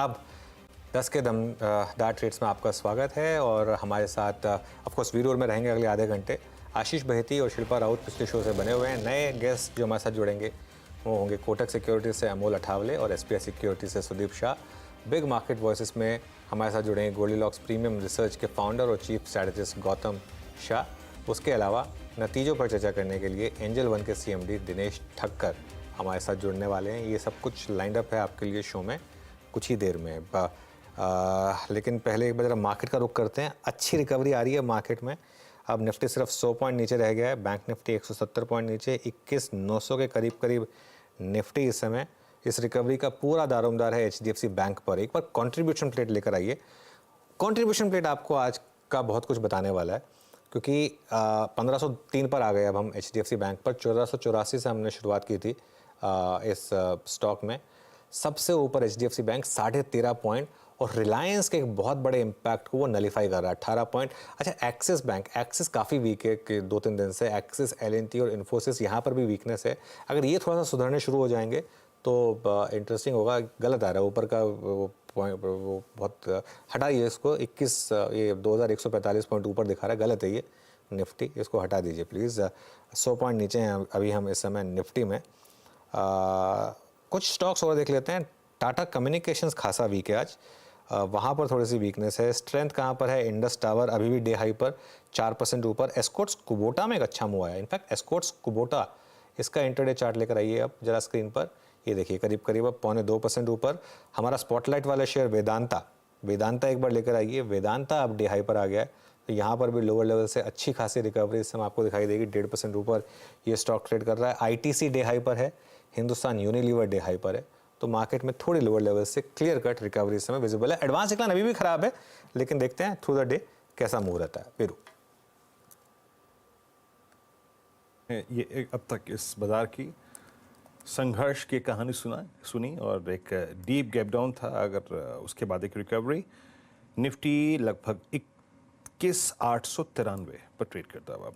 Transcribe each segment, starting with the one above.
अब 10 के दमदार ट्रेड्स में आपका स्वागत है और हमारे साथ ऑफ कोर्स वीडियो में रहेंगे अगले आधे घंटे। आशीष बहेती और शिल्पा राउत पिछले शो से बने हुए हैं। नए गेस्ट जो हमारे साथ जुड़ेंगे वो होंगे कोटक सिक्योरिटीज से अमोल अठावले और एसपीआई सिक्योरिटीज से Sudeep Shah. Big market voices में हमारे साथ जुड़ेंगे गोल्डीलॉक्स प्रीमियम रिसर्च के फाउंडर और चीफ स्ट्रैटेजिस्ट गौतम शाह। उसके अलावा नतीजों पर चर्चा करने के लिए एंजल वन के सीएमडी दिनेश ठक्कर हमारे साथ जुड़ने वाले हैं। ये सब कुछ लाइंड अप है आपके लिए शो में कुछ ही देर में। लेकिन पहले एक बार जरा मार्केट का रुख करते हैं। अच्छी रिकवरी आ रही है मार्केट में। अब निफ्टी सिर्फ 100 पॉइंट नीचे रह गया है। बैंक निफ्टी 170 पॉइंट नीचे, 21,900 के करीब करीब निफ्टी इस समय। इस रिकवरी का पूरा दारोमदार है एचडीएफसी बैंक पर। एक बार कंट्रीब्यूशन प्लेट लेकर आइए। कंट्रीब्यूशन प्लेट आपको आज का बहुत कुछ बताने वाला है क्योंकि 1503 पर आ गए अब हम एचडीएफसी बैंक पर। 1484 से हमने शुरुआत की थी इस स्टॉक में। सबसे ऊपर एचडीएफसी बैंक 13.5 पॉइंट और रिलायंस के एक बहुत बड़े इम्पैक्ट को वो नलीफाई कर रहा है 18 पॉइंट। अच्छा, एक्सिस बैंक, एक्सिस काफ़ी वीक है कि 2-3 दिन से। एक्सिस, एलएनटी और इन्फोसिस यहाँ पर भी वीकनेस है। अगर ये थोड़ा सा सुधरने शुरू हो जाएंगे तो इंटरेस्टिंग होगा। गलत आ रहा है ऊपर का वो पॉइंट, वो बहुत हटाइए इसको। 2145 पॉइंट ऊपर दिखा रहा है, गलत है ये निफ्टी, इसको हटा दीजिए प्लीज़। 100 पॉइंट नीचे हैं अभी हम इस समय निफ्टी में। कुछ स्टॉक्स और देख लेते हैं। टाटा कम्युनिकेशंस खासा वीक है आज, वहाँ पर थोड़ी सी वीकनेस है। स्ट्रेंथ कहाँ पर है? इंडस टावर अभी भी डे हाई पर 4% ऊपर। एस्कॉर्ट्स कुबोटा में एक अच्छा मूव आया। इनफैक्ट एस्कॉर्ट्स कुबोटा, इसका इंटरडे चार्ट लेकर आइए आप जरा स्क्रीन पर। ये देखिए करीब करीब अब 0.25% ऊपर। हमारा स्पॉटलाइट वाला शेयर वेदांता एक बार लेकर आइए। वेदांता अब डे हाई पर आ गया है, तो यहाँ पर भी लोअर लेवल से अच्छी खासी रिकवरी इस समय आपको दिखाई देगी। 1.5% ऊपर ये स्टॉक ट्रेड कर रहा है। आईटीसी डे हाई पर है, हिंदुस्तान यूनिलीवर डे हाई पर है। तो मार्केट में थोड़ी लोअर लेवल से क्लियर कट रिकवरी इस समय विजिबल है। एडवांस डिक्लाइन अभी भी खराब है, लेकिन देखते हैं थ्रू द डे कैसा मूव रहता है। वीरू, ये अब तक इस बाजार की संघर्ष की कहानी सुनी और एक डीप गैप डाउन था। अगर उसके बाद एक रिकवरी, निफ्टी लगभग 21,893 पर ट्रेड करता है। अब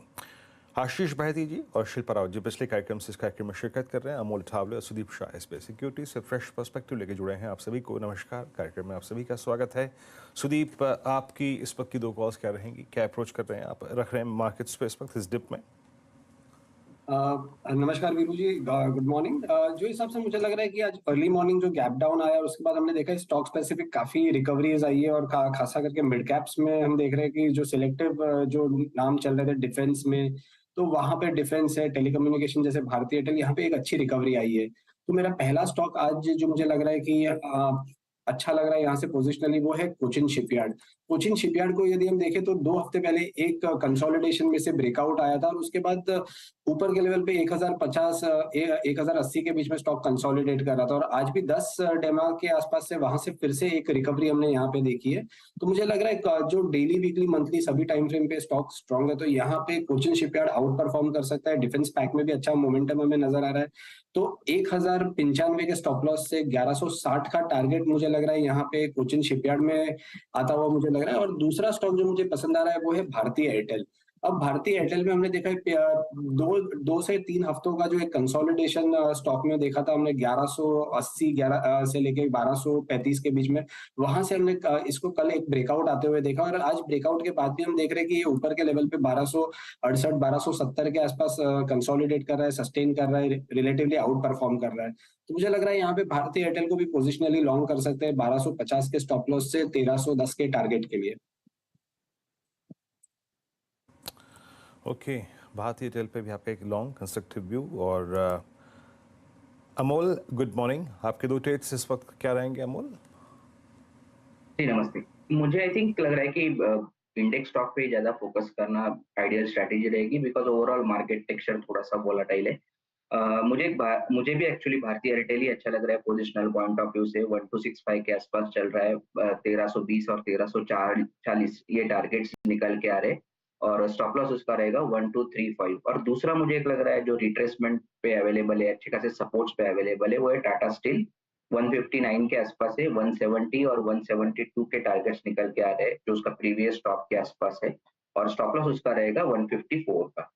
आशीष बहेती जी और शिल्पा राउत जी पिछले कार्यक्रम से इस कार्यक्रम में शिरकत कर रहे हैं। अमोल अठावले और सुदीप शाह एसपीआई सिक्योरिटी से फ्रेश पर्सपेक्टिव लेके जुड़े हैं। आप सभी को नमस्कार। कार्यक्रम में आप सभी का स्वागत है। सुदीप, आपकी इस वक्त की 2 कॉल्स क्या रहेंगी? क्या अप्रोच कर रहे हैं आप, रख रहे हैं मार्केट्स पे इस वक्त इस डिप में? नमस्कार वीरू जी, गुड मॉर्निंग। जो हिसाब से मुझे लग रहा है कि आज अर्ली मॉर्निंग जो गैप डाउन आया और उसके बाद हमने देखा स्टॉक स्पेसिफिक काफी रिकवरीज आई है और खासा करके मिड कैप्स में हम देख रहे हैं कि जो सिलेक्टिव जो नाम चल रहे थे डिफेंस में, तो वहां पे डिफेंस है, टेलीकम्युनिकेशन जैसे भारतीय एयरटेल, यहाँ पे एक अच्छी रिकवरी आई है। तो मेरा पहला स्टॉक आज जो मुझे लग रहा है कि अच्छा लग रहा है यहाँ से पोजिशनली, वो है कोचिन शिपयार्ड। कोचिन शिपयार्ड को यदि हम देखें तो 2 हफ्ते पहले एक कंसोलिडेशन में से ब्रेकआउट आया था और उसके बाद ऊपर के लेवल पे 1050 1080 के बीच में स्टॉक कंसोलिडेट कर रहा था और आज भी 10 डेमा के आसपास से वहां से फिर से एक रिकवरी हमने यहाँ पे देखी है। तो मुझे लग रहा है जो डेली, वीकली, मंथली सभी टाइम फ्रेम पे स्टॉक स्ट्रॉन्ग है, तो यहाँ पे कोचिन शिपयार्ड आउट परफॉर्म कर सकता है। डिफेंस पैक में भी अच्छा मोमेंटम हमें नजर आ रहा है। तो 1095 के स्टॉप लॉस से 1160 का टारगेट मुझे लग रहा है यहाँ पे कोचिन शिपयार्ड में आता हुआ मुझे लग रहा है। और दूसरा स्टॉक जो मुझे पसंद आ रहा है वो है भारतीय एयरटेल। अब भारतीय एयरटेल में हमने देखा है 2 से 3 हफ्तों का जो एक कंसोलिडेशन स्टॉक में देखा था हमने 1180 से लेके 1235 के बीच में। वहां से हमने इसको कल एक ब्रेकआउट आते हुए देखा और आज ब्रेकआउट के बाद भी हम देख रहे हैं कि ये ऊपर के लेवल पे 1268 1270 के आसपास कंसोलिडेट कर रहा है, सस्टेन कर रहा है, रिलेटिवली आउट परफॉर्म कर रहा है। तो मुझे लग रहा है यहाँ पे भारतीय एयरटेल को भी पोजिशनली लॉन्ग कर सकते हैं 1250 के स्टॉप लॉस से 1310 के टारगेट के लिए। ओके, भारतीय एयरटेल पे भी आपका एक लॉन्ग कंस्ट्रक्टिव व्यू। और अमोल, गुड मॉर्निंग। आपके 2 ट्रेड्स इस वक्त क्या रहेंगे अमोल? जी नमस्ते। मुझे आई थिंक लग रहा है कि इंडेक्स स्टॉक पे ज्यादा फोकस करना आइडियल स्ट्रैटेजी रहेगी बिकॉज ओवरऑल मार्केट टेक्सचर थोड़ा सा वोलेटाइल है। मुझे भी एक्चुअली भारतीय एयरटेल ही अच्छा लग रहा है पोजिशनल पॉइंट ऑफ व्यू से। 1265 के आसपास चल रहा है। 1320 और 1340 ये टारगेट्स निकल के आ रहे हैं और स्टॉप लॉस उसका रहेगा 1235। और दूसरा मुझे एक लग रहा है जो रिट्रेसमेंट पे अवेलेबल है, अच्छे खासे सपोर्ट्स पे अवेलेबल है, वो है टाटा स्टील। 159 के आसपास है। 170 और 172 के टारगेट्स निकल के आ रहे हैं जो उसका प्रीवियस स्टॉप के आसपास है और स्टॉप लॉस उसका रहेगा 154 का।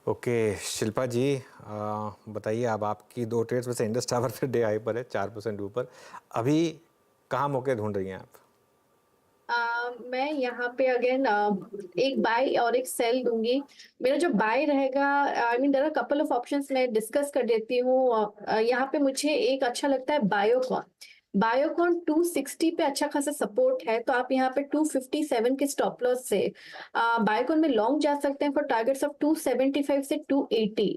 ओके शिल्पा जी, बताइए अब आपकी 2 ट्रेड्स में से इंडस टावर फिर डे हाई पर है 4% ऊपर। अभी कहाँ मौके ढूंढ रही हैं आप? मैं यहाँ पे अगेन एक बाय और एक सेल दूंगी। मेरा जो बाय रहेगा, I mean there are couple of options, मैं डिस्कस कर देती हूँ। यहाँ पे मुझे एक अच्छा लगता है बायोकॉन। बायोकॉन 260 पे अच्छा खासा सपोर्ट है, तो आप यहाँ पे 257 के स्टॉप लॉस से बायोकॉन में लॉन्ग जा सकते हैं फॉर टारगेट्स ऑफ 275 से 280।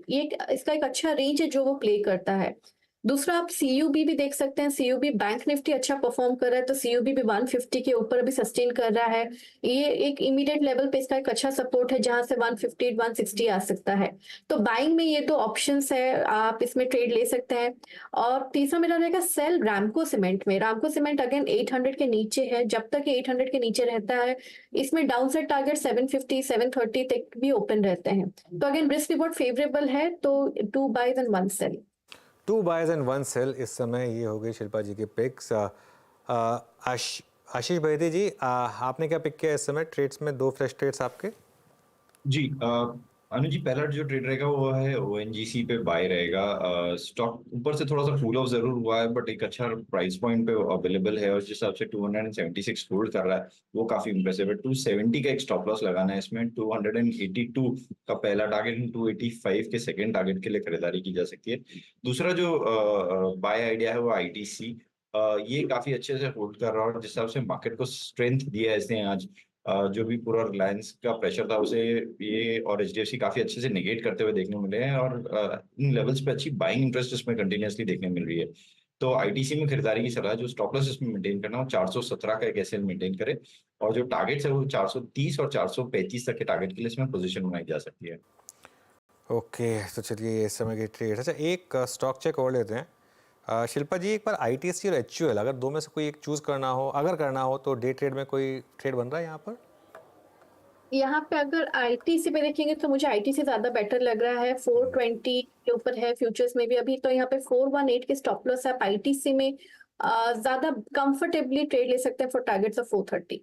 इसका एक अच्छा रेंज है जो वो प्ले करता है। दूसरा, आप सीयूबी भी देख सकते हैं। सीयूबी बैंक निफ्टी अच्छा परफॉर्म कर रहा है, तो सीयूबी भी 150 के ऊपर अभी सस्टेन कर रहा है। ये एक इमीडिएट लेवल पे इसका एक अच्छा सपोर्ट है जहां से 150 160 आ सकता है। तो बाइंग में ये दो ऑप्शंस है, आप इसमें ट्रेड ले सकते हैं। और तीसरा मेरा रहेगा सेल रैमको सीमेंट में। रैमको सीमेंट अगेन 800 के नीचे है, जब तक ये 800 के नीचे रहता है इसमें डाउनसाइड टारगेट 750 730 तक भी ओपन रहते हैं। तो अगेन रिस्क रिवॉर्ड फेवरेबल है, तो 2 buys and 1 sell. 2 buyers and 1 sell इस समय ये हो गई शिल्पा जी के पिक्स। आशीष बहेती जी, आपने क्या पिक किया इस समय ट्रेड्स में? 2 फ्रेश ट्रेड्स आपके। जी अनुज जी, पहला जो ट्रेड रहेगा वो है ओएनजीसी पे बाय रहेगा। स्टॉक ऊपर से थोड़ा सा कूल ऑफ जरूर हुआ है, बट एक अच्छा प्राइस पॉइंट पे अवेलेबल है और जिस हिसाब से 276 होल्ड कर रहा है वो काफी इंप्रेसिव है। 270 का एक स्टॉप लॉस लगाना है इसमें। 282 का पहला टारगेट, 285 के सेकेंड टारगेट के लिए खरीदारी की जा सकती है। दूसरा जो बाय आइडिया है वो आईटीसी, ये काफी अच्छे से होल्ड कर रहा है और जिस हिसाब से मार्केट को स्ट्रेंथ दिया है इसने आज, जो भी पूरा रिलायंस का प्रेशर था उसे ये और एचडीएफसी काफी अच्छे से निगेट करते हुए देखने मिले हैं और इन लेवल्स पे अच्छी बाइंग इंटरेस्ट इसमें कंटिन्यूअसली देखने मिल रही है। तो आईटीसी में खरीदारी की सलाह, जो स्टॉप लॉस इसमें मेंटेन करना हो 417 का एक एसएल मेंटेन करे और जो टारगेट्स है वो 430 और 435 तक के टारगेट के लिए इसमें पोजीशन बनाई जा सकती है। ओके, तो चलिए इस समय की ट्रेड। अच्छा, एक स्टॉक चेक और लेते हैं। शिल्पा जी, एक बार आईटीसी और एचयूएल, अगर दो में से कोई एक चूज करना हो, अगर करना हो तो डे ट्रेड में कोई ट्रेड बन रहा है यहाँ पर? यहाँ पे अगर आईटीसी पे देखेंगे तो मुझे आईटीसी ज्यादा बेटर लग रहा है। 420 के ऊपर है फ्यूचर्स में भी अभी, तो यहाँ पे 418 के स्टॉप लॉस है। आप आईटीसी में ज्यादा कंफर्टेबली ट्रेड ले सकते हैं फॉर टारगेट्स ऑफ 430।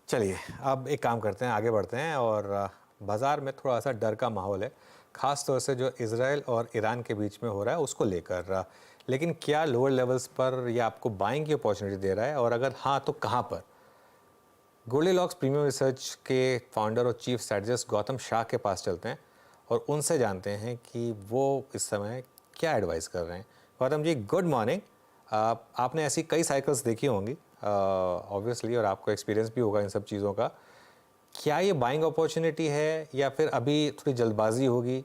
चलिए अब एक काम करते हैं, आगे बढ़ते हैं। और बाज़ार में थोड़ा सा डर का माहौल है, ख़ास तौर से जो इजराइल और ईरान के बीच में हो रहा है उसको लेकर। लेकिन क्या लोअर लेवल्स पर ये आपको बाइंग की अपॉर्चुनिटी दे रहा है, और अगर हाँ तो कहाँ पर? गोल्डीलॉक्स प्रीमियम रिसर्च के फाउंडर और चीफ स्ट्रेटजिस्ट गौतम शाह के पास चलते हैं और उनसे जानते हैं कि वो इस समय क्या एडवाइस कर रहे हैं। Gautam ji, good morning. आपने ऐसी कई साइकिल्स देखी होंगी ऑब्वियसली, और आपको एक्सपीरियंस भी होगा इन सब चीज़ों का। क्या ये बाइंग अपॉर्चुनिटी है या फिर अभी थोड़ी जल्दबाजी होगी?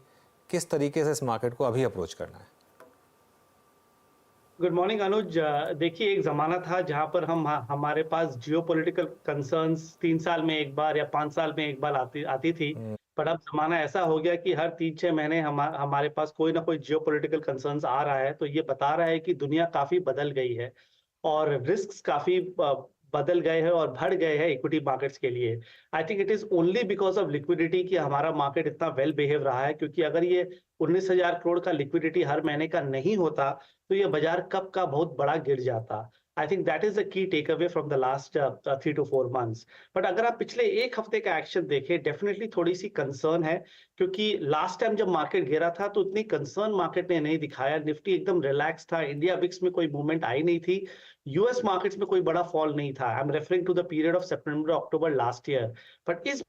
किस तरीके से इस मार्केट को अभी अप्रोच करना है? गुड मॉर्निंग अनुज। देखिए, एक ज़माना था जहां पर हमारे पास जियोपॉलिटिकल कंसर्न्स 3 साल में एक बार या 5 साल में एक बार आती थी, पर अब ज़माना ऐसा हो गया कि हर 3-6 महीने हमारे पास कोई ना कोई जियोपॉलिटिकल कंसर्न्स आ रहा है। तो ये बता रहा है कि दुनिया काफ़ी बदल गई है और रिस्क काफ़ी बदल गए हैं और बढ़ गए हैं इक्विटी मार्केट्स के लिए। I think it is only because of liquidity कि हमारा मार्केट इतना वेल बिहेव रहा है, क्योंकि अगर ये 19,000 करोड़ का लिक्विडिटी हर महीने का नहीं होता तो ये बाजार कब का बहुत बड़ा गिर जाता। I think that is the key take away from the last 3 to 4 months। But अगर आप पिछले एक हफ्ते का एक्शन देखें, डेफिनेटली थोड़ी सी कंसर्न है, क्योंकि लास्ट टाइम जब मार्केट गिरा था तो उतनी कंसर्न मार्केट ने नहीं दिखाया। निफ्टी एकदम रिलैक्स था, इंडिया विक्स में कोई मूवमेंट आई नहीं थी, यूएस मार्केट्स में कोई बड़ा फॉल नहीं था। I am referring to the period of September October last year. But इस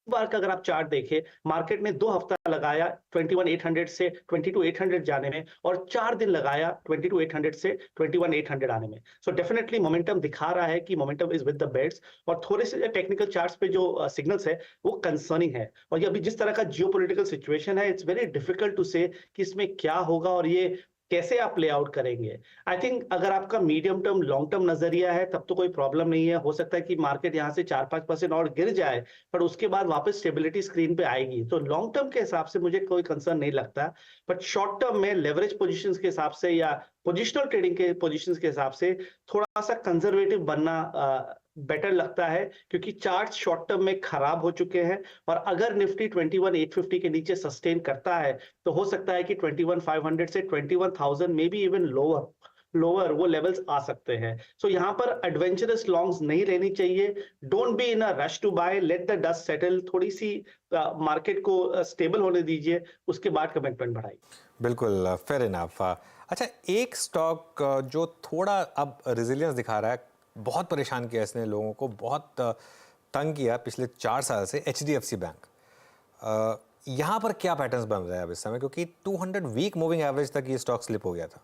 बार का अगर आप चार्ट देखें, मार्केट ने 2 हफ्ता लगाया 21,800 से 22,800 जाने में और 4 दिन लगाया 22,800 से 21,800 आने में। सो डेफिनेटली मोमेंटम दिखा रहा है कि momentum is with the bets. और थोड़े से टेक्निकल चार्ट्स पे जो सिग्नल्स है वो कंसर्निंग है। और ये अभी जिस तरह का जियोपॉलिटिकल सिचुएशन है, इट्स वेरी डिफिकल्ट टू से कि इसमें क्या होगा और ये कैसे आप प्ले आउट करेंगे। आई थिंक अगर आपका मीडियम टर्म लॉन्ग टर्म नजरिया है तब तो कोई प्रॉब्लम नहीं है। हो सकता है कि मार्केट यहाँ से 4-5% और गिर जाए, पर उसके बाद वापस स्टेबिलिटी स्क्रीन पे आएगी। तो लॉन्ग टर्म के हिसाब से मुझे कोई कंसर्न नहीं लगता। बट शॉर्ट टर्म में लेवरेज पोजीशंस के हिसाब से या पोजिशनल ट्रेडिंग के पोजीशंस के हिसाब से थोड़ा सा कंजर्वेटिव बनना बेटर लगता है, क्योंकि चार्ट शॉर्ट टर्म में खराब हो चुके हैं। और अगर निफ्टी 21,850 के नीचे सस्टेन करता है तो हो सकता है कि 21,500 से 21,000 में भी इवन लोअर वो लेवल्स आ सकते हैं। सो यहाँ पर एडवेंचरस लॉन्ग्स नहीं लेनी चाहिए। Don't be in a rush to buy, let the dust settle, थोड़ी सी मार्केट को स्टेबल होने दीजिए, उसके बाद कमिटमेंट बढ़ाइए। बिल्कुल फेयर इनफ। अच्छा, एक स्टॉक जो थोड़ा अब रेजिलियंस दिखा रहा है, बहुत परेशान किया इसने लोगों को, बहुत तंग किया पिछले 4 साल से, HDFC बैंक। यहाँ पर क्या पैटर्न्स बन रहे हैं अब इस समय, क्योंकि 200 वीक मूविंग एवरेज तक ये स्टॉक स्लिप हो गया था।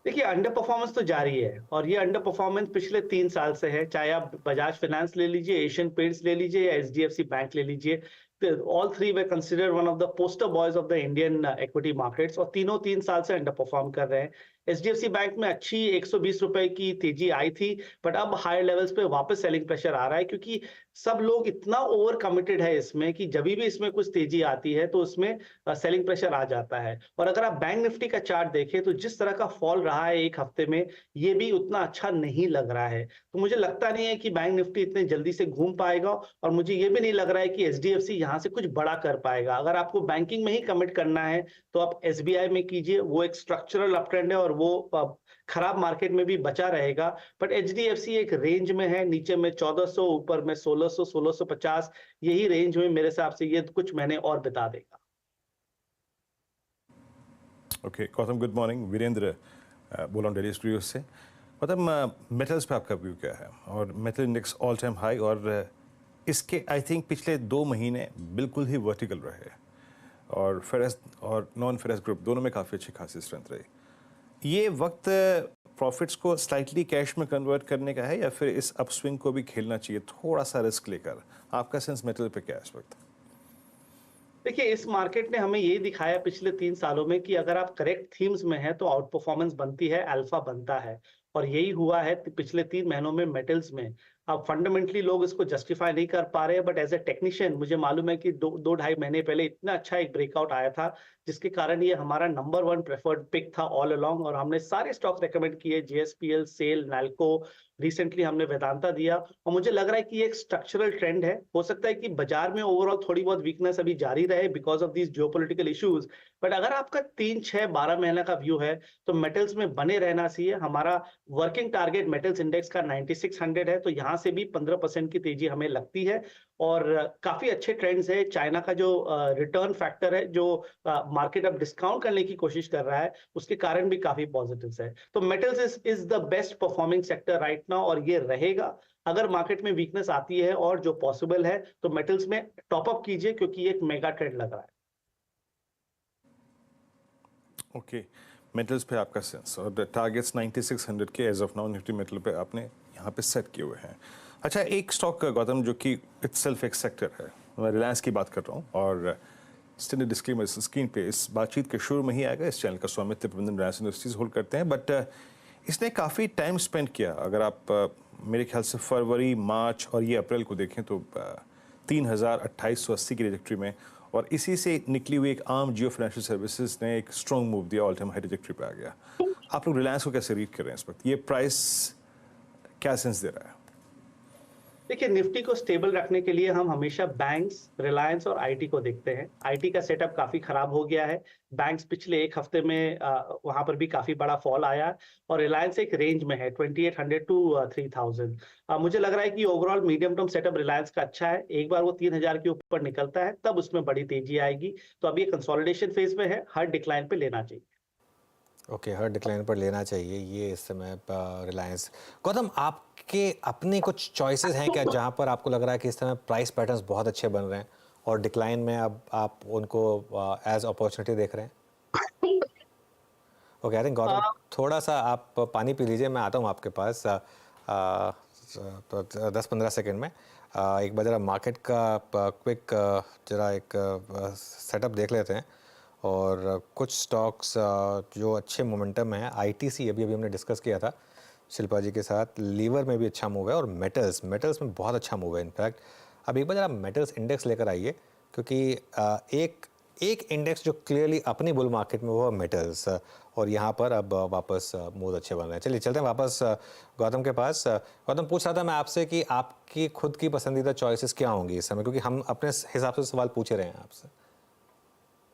देखिए, अंडर परफॉर्मेंस तो जारी है और ये अंडर परफॉर्मेंस पिछले 3 साल से है। चाहे आप बजाज फाइनेंस ले लीजिए, एशियन पेंट्स ले लीजिए या HDFC बैंक ले लीजिए, all three way considered one of the poster boys of the Indian equity markets और तीनों 3 साल से अंडर परफॉर्म कर रहे हैं। HDFC बैंक में अच्छी 120 रुपए की तेजी आई थी, बट अब हायर लेवल्स पे वापस सेलिंग प्रेशर आ रहा है, क्योंकि सब लोग इतना ओवर कमिटेड है इसमें कि जब भी इसमें कुछ तेजी आती है तो उसमें सेलिंग प्रेशर आ जाता है। और अगर आप बैंक निफ्टी का चार्ट देखें तो जिस तरह का फॉल रहा है एक हफ्ते में, ये भी उतना अच्छा नहीं लग रहा है। तो मुझे लगता नहीं है कि बैंक निफ्टी इतने जल्दी से घूम पाएगा और मुझे ये भी नहीं लग रहा है कि HDFC यहाँ से कुछ बड़ा कर पाएगा। अगर आपको बैंकिंग में ही कमिट करना है तो आप SBI में कीजिए, वो एक स्ट्रक्चरल अपट्रेंड है और वो खराब मार्केट में भी बचा रहेगा। बट HDFC एक रेंज में है, नीचे में 1400, ऊपर में 1600, 1650, यही रेंज में मेरे हिसाब से ये कुछ महीने और बिता देगा। Okay Gautam, good morning. Virendra बोल रहा हूँ डेली स्टूडियो से। गौतम, मेटल्स पे आपका व्यू क्या है? और metal index all time high और इसके आई थिंक पिछले 2 महीने बिल्कुल ही वर्टिकल रहे और फेरस और नॉन फेरस ग्रुप दोनों में काफ़ी अच्छी खासी स्ट्रेंथ रही। ये वक्त प्रॉफिट्स को स्लाइटली कैश में कन्वर्ट करने का है या फिर इस अपस्विंग को भी खेलना चाहिए थोड़ा सा रिस्क लेकर? आपका सेंस मेटल पे क्या है इस वक्त? देखिए, इस मार्केट ने हमें ये दिखाया पिछले 3 सालों में कि अगर आप करेक्ट थीम्स में हैं तो आउट परफॉर्मेंस बनती है, अल्फा बनता है, और यही हुआ है पिछले 3 महीनों में मेटल्स में। अब फंडामेंटली लोग इसको जस्टिफाई नहीं कर पा रहे हैं, बट एज ए टेक्नीशियन मुझे मालूम है कि 2-2.5 महीने पहले इतना अच्छा एक ब्रेकआउट आया था जिसके कारण ये हमारा नंबर 1 प्रेफर्ड पिक था ऑल अलोंग, और हमने सारे स्टॉक रेकमेंड किए, JSPL, सेल, नाल्को, रिसेंटली हमने वेदांता दिया, और मुझे लग रहा है कि ये एक स्ट्रक्चरल ट्रेंड है। हो सकता है कि बाजार में ओवरऑल थोड़ी बहुत वीकनेस अभी जारी रहे because of these geopolitical issues, but अगर आपका 3, 6, 12 महीने का व्यू है तो मेटल्स में बने रहना चाहिए। हमारा वर्किंग टारगेट मेटल्स इंडेक्स का 9600 है, तो यहाँ से भी 15% की तेजी हमें लगती है और काफी अच्छे ट्रेंड्स है। चाइना का जो रिटर्न फैक्टर है, जो मार्केट अब डिस्काउंट करने की कोशिश कर रहा है, उसके कारण भी काफी पॉजिटिव्स है। तो metals is the best performing sector right now और ये रहेगा। अगर मार्केट में वीकनेस आती है और जो पॉसिबल है तो मेटल्स में टॉप अप कीजिए, क्योंकि एक मेगा ट्रेंड लग रहा है। ओके, मेटल्स पे आपका सेंस और टारगेट्स 9600 के as of now Nifty metal पे आपने यहाँ पे सेट किए हुए हैं। अच्छा, एक स्टॉक गौतम जो कि इटसेल्फ एक सेक्टर है, मैं रिलायंस की बात कर रहा हूँ और स्टैंडर्ड डिस्क्लेमर स्क्रीन पे इस बातचीत के शुरू में ही आएगा। इस चैनल का स्वामित्व प्रबंधन रिलायंस इंडस्ट्रीज होल्ड करते हैं, बट इसने काफ़ी टाइम स्पेंड किया। अगर आप मेरे ख्याल से फरवरी, मार्च और ये अप्रैल को देखें तो 302880 की ट्रैजेक्टरी में, और इसी से निकली हुई एक आम जियो फाइनेंशियल सर्विसेज ने एक स्ट्रॉन्ग मूव दिया, ऑल टाइम हाई ट्रैजेक्टरी पे आ गया। आप लोग रिलायंस को कैसे रीड कर रहे हैं इस वक्त? ये प्राइस क्या सेंस दे रहा है? देखिए, निफ्टी को स्टेबल रखने के लिए हम हमेशा बैंक्स, रिलायंस और आईटी को देखते हैं। आईटी का सेटअप काफी खराब हो गया है, बैंक्स पिछले एक हफ्ते में वहां पर भी काफी बड़ा फॉल आया, और रिलायंस एक रेंज में है 2800 टू 3000। मुझे लग रहा है कि overall medium term setup Reliance का अच्छा है। एक बार वो 3000 के ऊपर निकलता है तब उसमें बड़ी तेजी आएगी। तो अब ये कंसोलिडेशन फेज में है, हर डिक्लाइन पे लेना चाहिए। ओके, हर डिक्लाइन पर लेना चाहिए ये इस समय रिलायंस। गौतम, आपके अपने कुछ चॉइसेस हैं क्या जहां पर आपको लग रहा है कि इस समय प्राइस पैटर्न्स बहुत अच्छे बन रहे हैं और डिक्लाइन में अब आप उनको एज अपॉर्चुनिटी देख रहे हैं? ओके, आई थिंक गौतम थोड़ा सा आप पानी पी लीजिए, मैं आता हूं आपके पास 10-15 सेकेंड में। एक बार जरा मार्केट का क्विक जरा एक सेटअप देख लेते हैं और कुछ स्टॉक्स जो अच्छे मोमेंटम में है। ITC अभी हमने डिस्कस किया था शिल्पा जी के साथ, लीवर में भी अच्छा मूव है और मेटल्स में बहुत अच्छा मूव है। इनफैक्ट अब एक बार जरा मेटल्स इंडेक्स लेकर आइए, क्योंकि एक इंडेक्स जो क्लियरली अपनी बुल मार्केट में वो है मेटल्स, और यहाँ पर अब वापस मूव अच्छे बन रहे हैं। चलिए चलते हैं वापस गौतम के पास। गौतम, पूछ रहा था मैं आपसे कि आपकी खुद की पसंदीदा चॉइसेस क्या होंगी इस समय, क्योंकि हम अपने हिसाब से सवाल पूछे रहे हैं आपसे।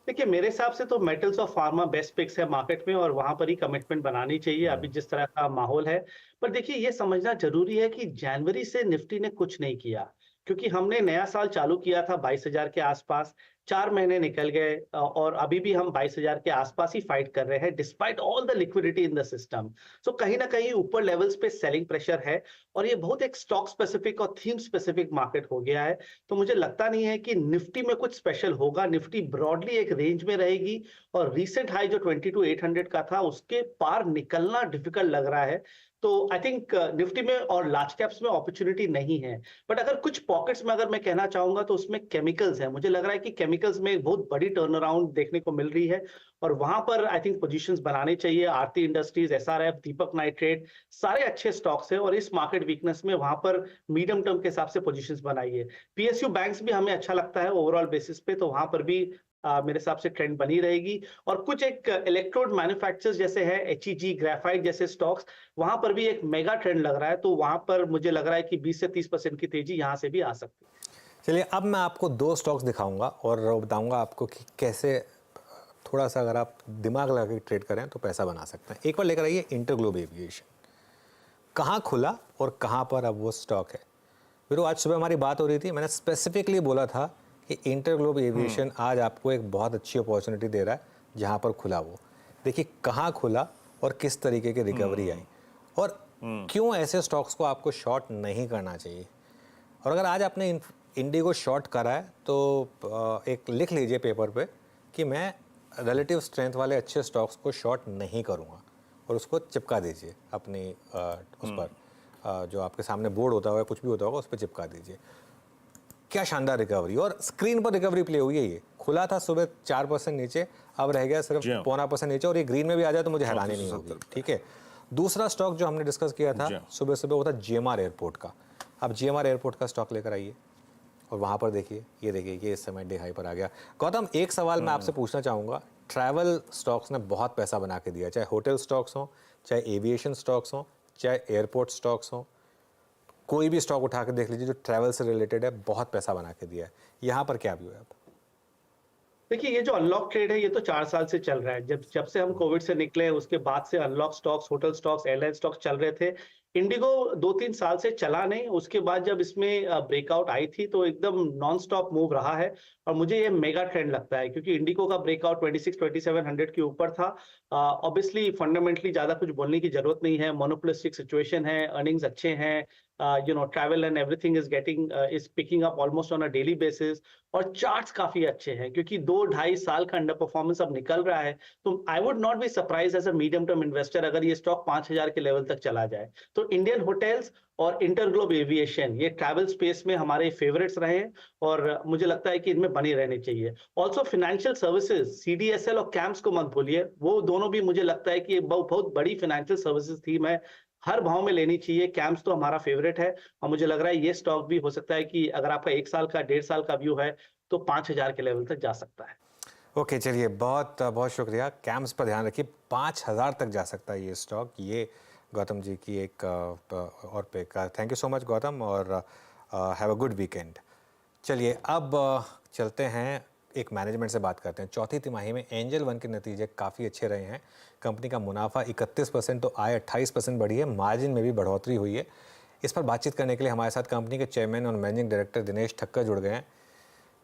देखिए, मेरे हिसाब से तो मेटल्स और फार्मा बेस्ट पिक्स है मार्केट में, और वहां पर ही कमिटमेंट बनानी चाहिए अभी जिस तरह का माहौल है। पर देखिए, ये समझना जरूरी है कि जनवरी से निफ्टी ने कुछ नहीं किया, क्योंकि हमने नया साल चालू किया था 22,000 के आसपास। 4 महीने निकल गए और अभी भी हम 22,000 के आसपास ही फाइट कर रहे हैं despite all the liquidity in the system. So कहीं ना कहीं ऊपर लेवल्स पे सेलिंग प्रेशर है और ये बहुत एक स्टॉक स्पेसिफिक और थीम स्पेसिफिक मार्केट हो गया है। तो मुझे लगता नहीं है कि निफ्टी में कुछ स्पेशल होगा। निफ्टी ब्रॉडली एक रेंज में रहेगी और रीसेंट हाई जो 22,800 का था उसके पार निकलना डिफिकल्ट लग रहा है। तो आई थिंक निफ्टी में और लार्ज कैप्स में अपॉर्चुनिटी नहीं है। बट अगर कुछ पॉकेट्स में अगर मैं कहना चाहूंगा तो उसमें केमिकल्स है। मुझे लग रहा है कि केमिकल्स में एक बहुत बड़ी टर्न अराउंड देखने को मिल रही है और वहां पर आई थिंक पोजीशंस बनाने चाहिए। आरती इंडस्ट्रीज, एसआरएफ, दीपक नाइट्रेट, सारे अच्छे स्टॉक्स हैं और इस मार्केट वीकनेस में वहां पर मीडियम टर्म के हिसाब से पोजीशंस बनाइए। पीएसयू बैंक्स भी हमें अच्छा लगता है ओवरऑल बेसिस पे, तो वहां पर भी मेरे हिसाब से ट्रेंड बनी रहेगी। और कुछ एक इलेक्ट्रोड मैन्युफैक्चरर्स जैसे है एचईजी, ग्रेफाइट जैसे स्टॉक्स, वहां पर भी एक मेगा ट्रेंड लग रहा है। तो वहां पर मुझे लग रहा है कि 20 से 30% की तेजी यहां से भी आ सकती है। चलिए अब मैं आपको 2 स्टॉक्स दिखाऊंगा और बताऊंगा आपको कि कैसे थोड़ा सा अगर आप दिमाग लगा के ट्रेड करें तो पैसा बना सकते हैं। एक बार लेकर आइए इंटरग्लोब एविएशन, कहाँ खुला और कहाँ पर अब वो स्टॉक है। फिर आज सुबह हमारी बात हो रही थी, मैंने स्पेसिफिकली बोला था कि इंटरग्लोब एविएशन आज आपको एक बहुत अच्छी अपॉर्चुनिटी दे रहा है जहाँ पर खुला वो। देखिए कहाँ खुला और किस तरीके की रिकवरी आई और क्यों ऐसे स्टॉक्स को आपको शॉर्ट नहीं करना चाहिए। और अगर आज आपने इंडिगो शॉर्ट करा है तो एक लिख लीजिए पेपर पे कि मैं रिलेटिव स्ट्रेंथ वाले अच्छे स्टॉक्स को शॉर्ट नहीं करूँगा और उसको चिपका दीजिए अपनी उस पर जो आपके सामने बोर्ड होता होगा कुछ भी होता होगा उस पर चिपका दीजिए। क्या शानदार रिकवरी, और स्क्रीन पर रिकवरी प्ले हुई है। ये खुला था सुबह 4% नीचे, अब रह गया सिर्फ 0.25% नीचे और ये ग्रीन में भी आ जाए तो मुझे हैरानी नहीं होगी। ठीक है, दूसरा स्टॉक जो हमने डिस्कस किया था सुबह सुबह वो था जीएमआर एयरपोर्ट का। अब जीएमआर एयरपोर्ट का स्टॉक लेकर आइए और वहाँ पर देखिए, ये देखिए ये इस समय डे हाई पर आ गया। गौतम एक सवाल मैं आपसे पूछना चाहूँगा, ट्रैवल स्टॉक्स ने बहुत पैसा बना के दिया, चाहे होटल स्टॉक्स हों, चाहे एविएशन स्टॉक्स हों, चाहे एयरपोर्ट स्टॉक्स हों, कोई भी स्टॉक उठा के देख लीजिए जो ट्रैवल से रिलेटेड है, बहुत पैसा बना के दिया है। यहाँ पर क्या व्यू है आप? देखिए ये जो अनलॉक ट्रेड है ये तो 4 साल से चल रहा है। जब से हम कोविड से निकले उसके बाद से unlock stocks, hotel stocks, airline stocks चल रहे थे। इंडिगो 2-3 साल से चला नहीं, उसके बाद जब इसमें ब्रेकआउट आई थी तो एकदम नॉन स्टॉप मूव रहा है और मुझे ये मेगा ट्रेंड लगता है क्योंकि इंडिगो का ब्रेकआउट 26-2700 के ऊपर था। ऑब्वियसली फंडामेंटली ज्यादा कुछ बोलने की जरूरत नहीं है, मोनोपोलिस्टिक सिचुएशन है, अर्निंग्स अच्छे हैं, travel and everything is picking up almost on a daily basis और चार्ट्स काफी अच्छे हैं क्योंकि 2-2.5 साल का अंडर परफॉर्मेंस अब निकल रहा है। तो I would not be surprise as a medium term investor अगर ये स्टॉक 5,000 के लेवल तक चला जाए। तो इंडियन होटल्स और इंटरग्लोब एविएशन ये ट्रैवल स्पेस में हमारे फेवरेट्स रहे और मुझे लगता है कि इनमें बने रहने चाहिए। ऑल्सो फाइनेंशियल सर्विसेज, सीडीएसएल और कैम्प्स को मत भूलिए, वो दोनों भी मुझे लगता है कि बहुत बड़ी फाइनेंशियल सर्विसेज थीम है, हर भाव में लेनी चाहिए। कैम्प्स तो हमारा फेवरेट है और मुझे लग रहा है ये स्टॉक भी हो सकता है कि अगर आपका 1 साल का 1.5 साल का व्यू है तो 5,000 के लेवल तक जा सकता है। ओके चलिए, बहुत बहुत शुक्रिया। कैम्प्स पर ध्यान रखिए, 5,000 तक जा सकता है ये स्टॉक। ये गौतम जी की एक और पे का thank you so much Gautam, और हैव अ गुड वीकेंड। चलिए अब चलते हैं, एक मैनेजमेंट से बात करते हैं। चौथी तिमाही में एंजल वन के नतीजे काफ़ी अच्छे रहे हैं। कंपनी का मुनाफा 31% तो आय 28% बढ़ी है, मार्जिन में भी बढ़ोतरी हुई है। इस पर बातचीत करने के लिए हमारे साथ कंपनी के चेयरमैन और मैनेजिंग डायरेक्टर दिनेश ठक्कर जुड़ गए हैं।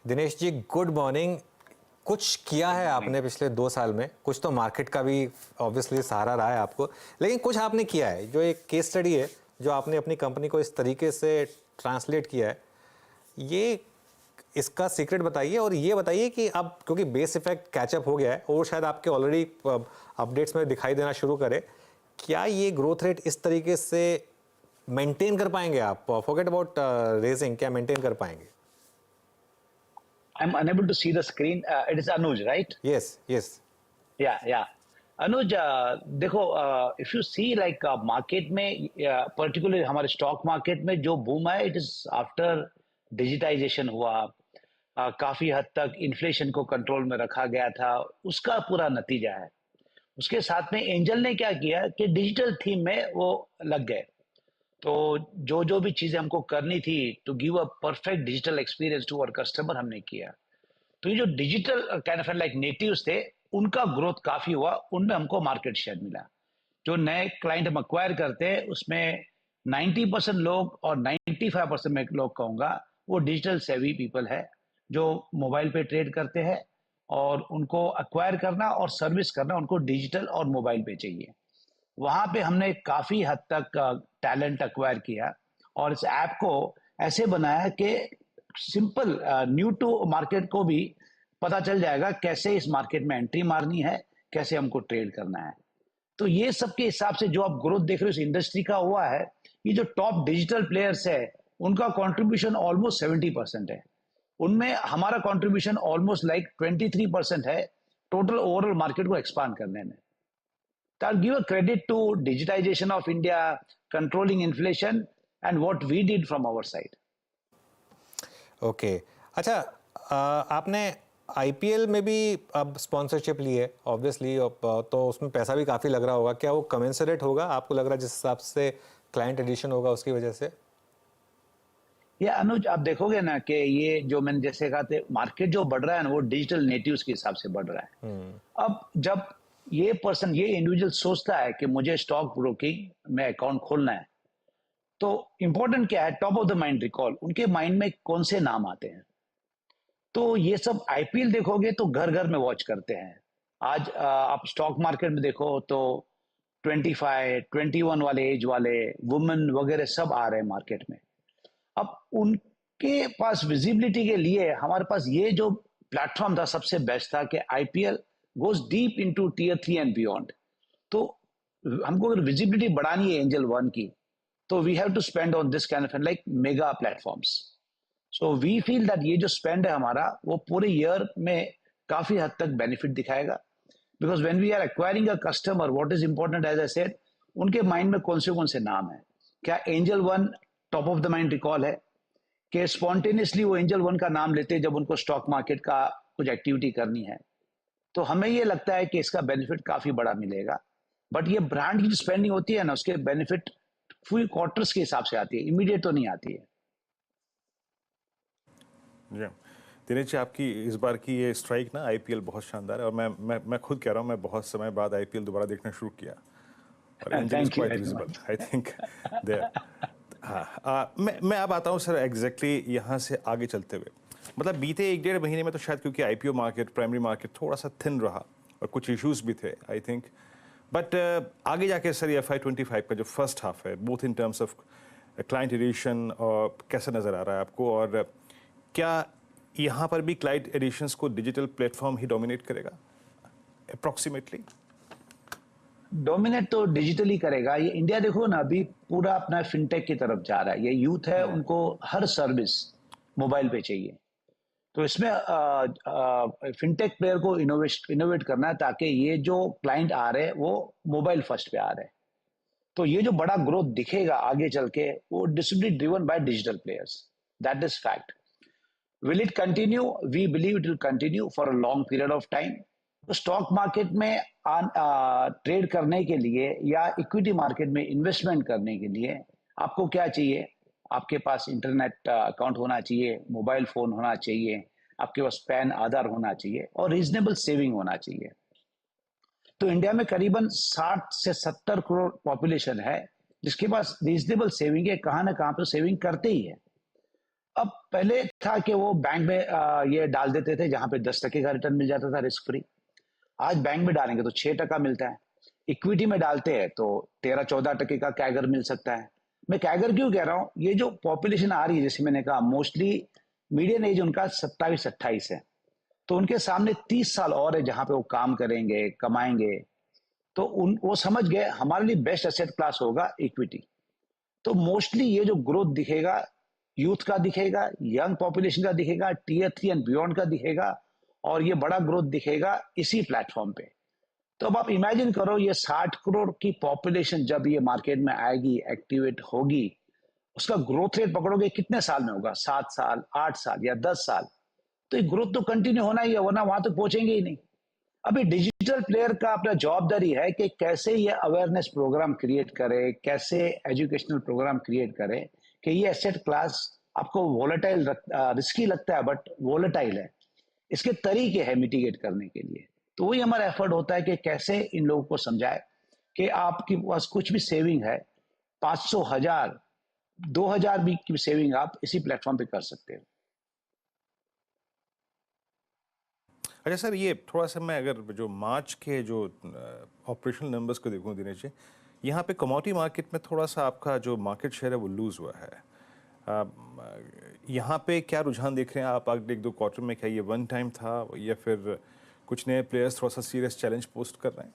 Dinesh ji good morning. कुछ किया है आपने पिछले 2 साल में, कुछ तो मार्केट का भी ऑब्वियसली सहारा रहा है आपको, लेकिन कुछ आपने किया है जो एक केस स्टडी है, जो आपने अपनी कंपनी को इस तरीके से ट्रांसलेट किया है। ये इसका सीक्रेट बताइए और ये बताइए कि अब क्योंकि बेस इफेक्ट कैचअप हो गया है और शायद आपके ऑलरेडी अपडेट्स में दिखाई देना शुरू करे, क्या ये ग्रोथ रेट इस तरीके से मेंटेन कर पाएंगे आप? फॉरगेट अबाउट रेजिंग, क्या मेंटेन कर पाएंगे? I'm unable to see the screen. It is Anuj, right? Yes. Yeah. Anuj, देखो, if you see like market में, particularly हमारे stock market में जो boom है, it is after digitization हुआ, काफी हद तक इन्फ्लेशन को कंट्रोल में रखा गया था, उसका पूरा नतीजा है। उसके साथ में एंजल ने क्या किया कि डिजिटल थीम में वो लग गए। तो जो भी चीजें हमको करनी थी to give a perfect digital experience to our customer, हमने किया। तो ये जो digital kind of like natives थे, उनका ग्रोथ काफी हुआ, उनमें हमको मार्केट शेयर मिला। जो नए क्लाइंट हम एक्वायर करते हैं उसमें 90% लोग और 95% मैं लोग कहूंगा वो डिजिटल सेवी पीपल है। जो मोबाइल पे ट्रेड करते हैं, और उनको एक्वायर करना और सर्विस करना उनको डिजिटल और मोबाइल पे चाहिए। वहाँ पे हमने काफ़ी हद तक टैलेंट एक्वायर किया और इस ऐप को ऐसे बनाया कि सिंपल न्यू टू मार्केट को भी पता चल जाएगा कैसे इस मार्केट में एंट्री मारनी है, कैसे हमको ट्रेड करना है। तो ये सब के हिसाब से जो आप ग्रोथ देख रहे हो इस इंडस्ट्री का हुआ है, ये जो टॉप डिजिटल प्लेयर्स है उनका कंट्रीब्यूशन ऑलमोस्ट 70% है, उनमें हमारा कंट्रीब्यूशन ऑलमोस्ट लाइक 23% है टोटल ओवरऑल मार्केट को एक्सपांड करने में। तो I'll give a credit to digitization of India, controlling inflation, and what we did from our side. Okay अच्छा, आपने आईपीएल में भी अब स्पॉन्सरशिप ली है ऑब्वियसली, तो उसमें पैसा भी काफ़ी लग रहा होगा। क्या वो कमेंसरेट होगा आपको लग रहा है जिस हिसाब से क्लाइंट एडिशन होगा उसकी वजह से? ये अनुज, आप देखोगे ना कि ये जो मैंने जैसे कहा था, मार्केट जो बढ़ रहा है ना वो डिजिटल नेटिव्स के हिसाब से बढ़ रहा है। अब जब ये पर्सन, ये इंडिविजुअल सोचता है कि मुझे स्टॉक ब्रोकिंग में अकाउंट खोलना है, तो इंपॉर्टेंट क्या है, top of the mind recall, उनके माइंड में कौन से नाम आते हैं। तो ये सब आईपीएल देखोगे तो घर घर में वॉच करते हैं। आज आप स्टॉक मार्केट में देखो तो 25, 21 वाले एज वाले वुमेन वगैरह सब आ रहे हैं मार्केट में। अब उनके पास विजिबिलिटी के लिए हमारे पास ये जो प्लेटफॉर्म था सबसे बेस्ट था कि IPL goes deep into tier 3 and beyond. तो हमको अगर विजिबिलिटी बढ़ानी है एंजल वन की, तो we have to spend on this kind of like mega platforms. So we feel that ये जो स्पेंड है हमारा वो पूरे ईयर में काफी हद तक बेनिफिट दिखाएगा, because when we are acquiring a customer, what is important as I said, उनके माइंड में कौन से नाम है। क्या Angel One top of the mind recall है कि स्पॉन्टेनियसली वो एंजल वन का नाम लेते हैं जब उनको स्टॉक मार्केट का कुछ एक्टिविटी करनी है। तो हमें ये लगता है कि इसका बेनिफिट काफी बड़ा मिलेगा। बट ये ब्रांड की जो स्पेंडिंग होती है ना, उसके बेनिफिट फुल क्वार्टर्स के हिसाब से आती है, इमीडिएट तो नहीं आती है। जी दिनेश जी, आपकी इस बार की ये स्ट्राइक ना आईपीएल बहुत शानदार है, और मैं खुद कह रहा हूँ, मैं बहुत समय बाद आईपीएल दोबारा देखना शुरू किया और Angel is quite visible I think there. हाँ, मैं अब आता हूँ सर एग्जैक्टली यहाँ से आगे चलते हुए, मतलब बीते 1-1.5 महीने में तो शायद क्योंकि आईपीओ मार्केट, प्राइमरी मार्केट थोड़ा सा थिन रहा और कुछ इश्यूज भी थे आई थिंक, बट आगे जाके सर ये FY25 का जो फर्स्ट हाफ है, both in terms of client addition, और कैसा नज़र आ रहा है आपको, और क्या यहाँ पर भी क्लाइंट एडिशंस को डिजिटल प्लेटफॉर्म ही डोमिनेट करेगा अप्रॉक्सीमेटली? डोमिनेट तो डिजिटली करेगा। ये इंडिया देखो ना, अभी पूरा अपना फिनटेक की तरफ जा रहा है। ये यूथ है, उनको हर सर्विस मोबाइल पे चाहिए। तो इसमें फिनटेक प्लेयर को इनोवेट करना है ताकि ये जो क्लाइंट आ रहे हैं वो मोबाइल फर्स्ट पे आ रहे हैं। तो ये जो बड़ा ग्रोथ दिखेगा आगे चल के, वो distributively driven by digital players, that is fact. Will it continue? We believe it will continue for a long period of time. तो स्टॉक मार्केट में ट्रेड करने के लिए या इक्विटी मार्केट में इन्वेस्टमेंट करने के लिए आपको क्या चाहिए? आपके पास इंटरनेट अकाउंट होना चाहिए, मोबाइल फोन होना चाहिए, आपके पास पैन आधार होना चाहिए और रीजनेबल सेविंग होना चाहिए। तो इंडिया में करीबन 60 से 70 करोड़ पॉपुलेशन है जिसके पास रीजनेबल सेविंग है, कहाँ ना कहाँ पे सेविंग करते ही है। अब पहले था कि वो बैंक में ये डाल देते थे जहां पे 10% का रिटर्न मिल जाता था रिस्क फ्री। आज बैंक में डालेंगे तो 6% मिलता है, इक्विटी में डालते हैं तो 13-14% का कैगर मिल सकता है। मैं कैगर क्यों कह रहा हूँ? ये जो पॉपुलेशन आ रही है, जैसे मैंने कहा, मोस्टली मीडियन एज उनका 27-28 है, तो उनके सामने 30 साल और है जहां पे वो काम करेंगे, कमाएंगे। तो वो समझ गए हमारे लिए बेस्ट एसेट क्लास होगा इक्विटी। तो मोस्टली ये जो ग्रोथ दिखेगा, यूथ का दिखेगा, यंग पॉपुलेशन का दिखेगा, टियर 3 एंड बियॉन्ड का दिखेगा, और ये बड़ा ग्रोथ दिखेगा इसी प्लेटफॉर्म पे। तो अब आप इमेजिन करो, ये 60 करोड़ की पॉपुलेशन जब ये मार्केट में आएगी, एक्टिवेट होगी, उसका ग्रोथ रेट पकड़ोगे कितने साल में होगा? 7 साल, 8 साल या 10 साल? तो ये ग्रोथ तो कंटिन्यू होना ही है, वरना वहां तो पहुंचेंगे ही नहीं। अभी डिजिटल प्लेयर का अपना जवाबदारी है कि कैसे ये अवेयरनेस प्रोग्राम क्रिएट करे, कैसे एजुकेशनल प्रोग्राम क्रिएट करे कि ये एसेट क्लास आपको वोलेटाइल रिस्की लगता है बट वोलेटाइल है, इसके तरीके हैं मिटिगेट करने के लिए। तो वही हमारा एफर्ट होता है कि कैसे इन लोगों को समझाए कि आपके पास कुछ भी सेविंग है, 500, 1000, 2000 भी की सेविंग आप इसी प्लेटफॉर्म पे कर सकते हो। अच्छा सर, ये थोड़ा सा मैं अगर जो मार्च के जो ऑपरेशनल नंबर्स को देखूं दिनेश जी, यहाँ पे कमोडिटी मार्केट में थोड़ा सा आपका जो मार्केट शेयर है वो लूज़ हुआ है। यहाँ पे क्या रुझान देख रहे हैं आप अगले 1-2 क्वार्टर में? क्या ये वन टाइम था या फिर कुछ नए प्लेयर्स थोड़ा सा सीरियस चैलेंज पोस्ट कर रहे हैं?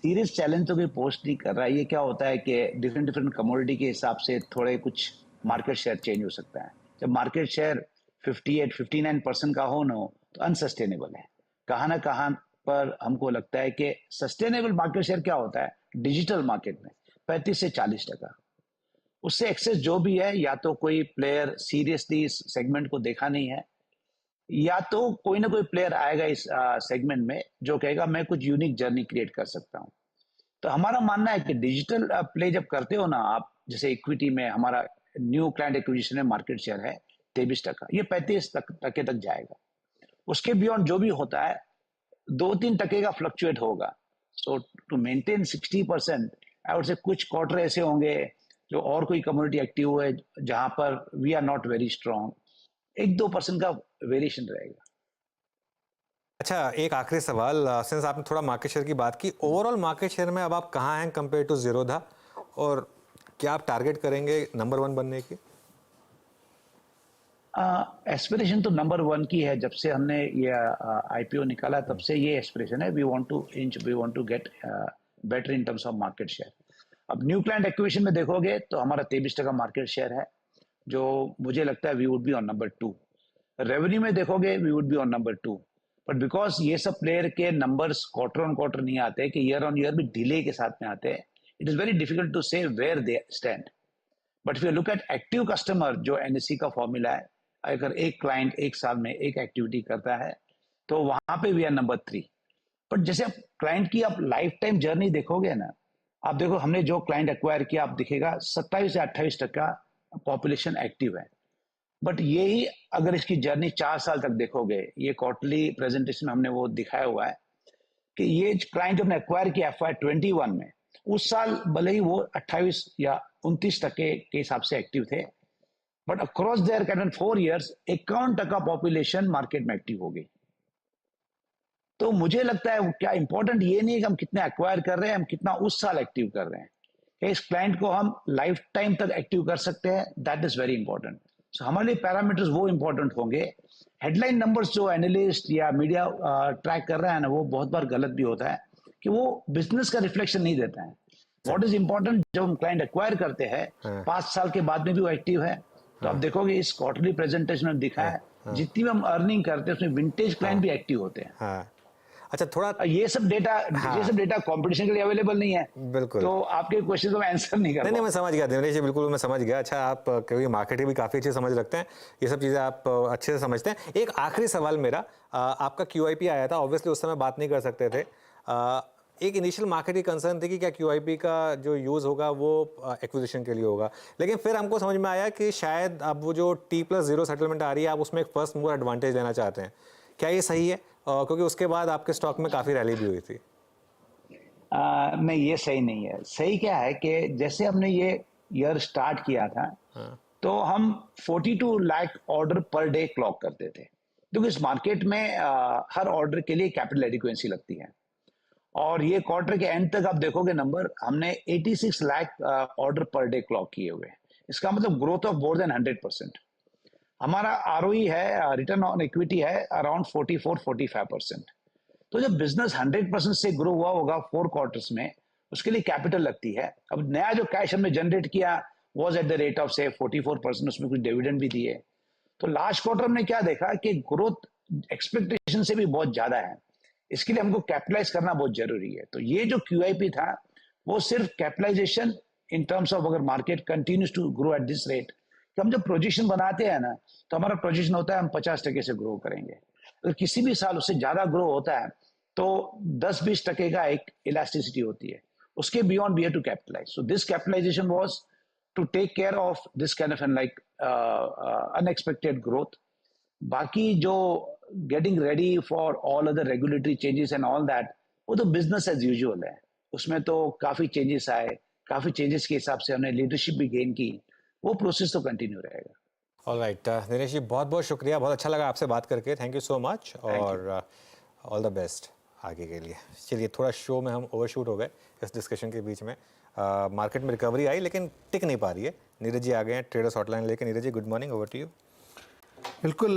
सीरियस चैलेंज तो कोई पोस्ट नहीं कर रहा है। ये क्या होता है कि डिफरेंट डिफरेंट कमोडिटी के हिसाब से थोड़े कुछ मार्केट शेयर चेंज हो सकता है। जब मार्केट शेयर 58-59% का हो ना हो तो अनसस्टेनेबल है। कहाँ ना कहाँ पर हमको लगता है कि सस्टेनेबल मार्केट शेयर क्या होता है डिजिटल मार्केट में 35 से 40%। उससे एक्सेस जो भी है, या तो कोई प्लेयर सीरियसली इस सेगमेंट को देखा नहीं है, या तो कोई ना कोई प्लेयर आएगा इस सेगमेंट में जो कहेगा मैं कुछ यूनिक जर्नी क्रिएट कर सकता हूं। तो हमारा मानना है कि डिजिटल प्ले जब करते हो ना आप, जैसे इक्विटी में हमारा न्यू क्लाइंट एक्विजिशन में मार्केट शेयर है 23%, ये 35% तक जाएगा। उसके बियॉन्ड जो भी होता है 2-3% का फ्लक्चुएट होगा। So to maintain 60%, I would say कुछ क्वार्टर ऐसे होंगे जो और कोई कम्युनिटी एक्टिव है जहां पर we are not very strong, 1-2% का वेरिएशन रहेगा। अच्छा, एक आखिरी सवाल, सिंस आपने थोड़ा मार्केट शेयर की बात की, ओवरऑल मार्केट शेयर में अब आप कहाँ हैं कंपेयर टू ज़ीरोधा, और क्या आप टारगेट करेंगे नंबर 1 बनने की? एस्पिरेशन तो नंबर 1 की है। जब से हमने ये आईपीओ निकाला तब से ये एस्पिरेशन है। We want to get better in terms of market share. अब न्यू क्लाइंट एक्विजिशन में देखोगे तो हमारा 23% मार्केट शेयर है, जो मुझे लगता है we would be on number 2। Revenue में देखोगे we would be on number 2, but because ये सब प्लेयर के नंबर्स क्वार्टर ऑन क्वार्टर नहीं आते कि ईयर ऑन ईयर भी डिले के साथ में आते हैं, it is very difficult to say where they stand. But if you look at active customer, जो एनएससी का फॉर्मूला है, अगर एक क्लाइंट एक साल में एक एक्टिविटी करता है तो वहां पे वी आर नंबर 3। बट जैसे आप क्लाइंट की आप लाइफ टाइम जर्नी देखोगे ना, आप देखो हमने जो क्लाइंट एक्वायर किया, आप दिखेगा 27 से 28% पॉपुलेशन एक्टिव है। बट यही अगर इसकी जर्नी 4 साल तक देखोगे, ये क्वार्टरली प्रेजेंटेशन में हमने वो दिखाया हुआ है कि ये क्लाइंट हमने एक्वायर किया FY21 में, उस साल भले ही वो 28 या 29% के हिसाब से एक्टिव थे, but across there can 4 years 51% population market में एक्टिव हो गई। तो मुझे लगता है क्या इंपॉर्टेंट ये नहीं है कि हम कितने एक्वायर कर रहे हैं, हम कितना उस साल एक्टिव कर रहे हैं, कि इस क्लाइंट को हम लाइफ टाइम तक एक्टिव कर सकते हैं, दैट इज वेरी इंपॉर्टेंट। सो हमारे लिए पैरामीटर्स वो इंपॉर्टेंट होंगे। हेडलाइन नंबर्स जो एनालिस्ट या मीडिया ट्रैक कर रहा है ना, वो बहुत बार गलत भी होता है कि वो बिजनेस का रिफ्लेक्शन नहीं देता है। व्हाट इज इंपॉर्टेंट, जब हम क्लाइंट एक्वायर करते हैं 5 साल के बाद में भी वो एक्टिव है, तो आप देखोगे इस क्वार्टरली प्रेजेंटेशन में दिखा है जितनी भी हम अर्निंग करते हैं उसमें विंटेज क्लाइंट भी एक्टिव होते हैं। अच्छा, थोड़ा ये सब डेटा कंपटीशन के लिए अवेलेबल नहीं है, बिल्कुल, तो आपके क्वेश्चन को मैं आंसर नहीं कर नहीं, मैं समझ गया दिनेश जी, बिल्कुल मैं समझ गया। अच्छा, आप क्योंकि मार्केटिंग भी काफ़ी अच्छे समझ रखते हैं, ये सब चीज़ें आप अच्छे से समझते हैं। एक आखिरी सवाल मेरा, आपका QIP आया था, ऑब्वियसली उस समय बात नहीं कर सकते थे। एक इनिशियल मार्केट की कंसर्न थी कि क्या QIP का जो यूज़ होगा वो एक्विजिशन के लिए होगा, लेकिन फिर हमको समझ में आया कि शायद अब वो जो T+0 सेटलमेंट आ रही है, आप उसमें एक फर्स्ट मूवर एडवांटेज लेना चाहते हैं। क्या ये सही है? क्योंकि उसके बाद आपके स्टॉक में काफ़ी रैली भी हुई थी। नहीं, ये सही नहीं है। सही क्या है कि जैसे हमने ये ईयर स्टार्ट किया था, तो हम 42 lakh order per day clock करते थे, क्योंकि इस मार्केट में हर ऑर्डर के लिए कैपिटल एडिक्वेंसी लगती है। और ये क्वार्टर के एंड तक आप देखोगे नंबर, हमने 86 lakh order per day clock किए हुए। इसका मतलब ग्रोथ ऑफ मोर देन 100%। हमारा ROE है, रिटर्न ऑन इक्विटी है, अराउंड 44-45%। तो जब बिजनेस 100% से ग्रो हुआ होगा 4 क्वार्टर्स में, उसके लिए कैपिटल लगती है। अब नया जो कैश हमने जनरेट किया was at the rate of से 44%, उसमें कुछ डिविडेंड भी दिए। तो लास्ट क्वार्टर में क्या देखा कि ग्रोथ एक्सपेक्टेशन से भी बहुत ज्यादा है, इसके लिए हमको कैपिटलाइज करना बहुत जरूरी है। तो ये जो QIP था वो सिर्फ कैपिटलाइजेशन इन टर्म्स ऑफ अगर market continues to grow at this rate, कि हम जब प्रोजेक्शन बनाते हैं ना, तो हमारा प्रोजेक्शन होता है हम 50% से ग्रो करेंगे। अगर किसी भी साल उससे ज्यादा ग्रो होता है तो 10-20% का एक इलास्टिसिटी होती है, उसके beyond we have to capitalise. So this capitalisation was to take care of this kind of an like unexpected growth. बाकी जो getting ready for all other regulatory changes and all that, वो तो business as usual है। उसमें तो काफी changes आए, काफी चेंजेस के हिसाब से हमने लीडरशिप भी गेन की, वो प्रोसेस तो कंटिन्यू रहेगा। ऑलराइट दिनेश जी, बहुत बहुत शुक्रिया, बहुत अच्छा लगा आपसे बात करके, थैंक यू सो मच और ऑल द बेस्ट आगे के लिए। चलिए, थोड़ा शो में हम ओवरशूट हो गए इस डिस्कशन के बीच में। मार्केट में रिकवरी आई लेकिन टिक नहीं पा रही है। नीरज जी आ गए हैं ट्रेडर्स हॉटलाइन लेके। Neeraj ji, good morning, over to you. बिल्कुल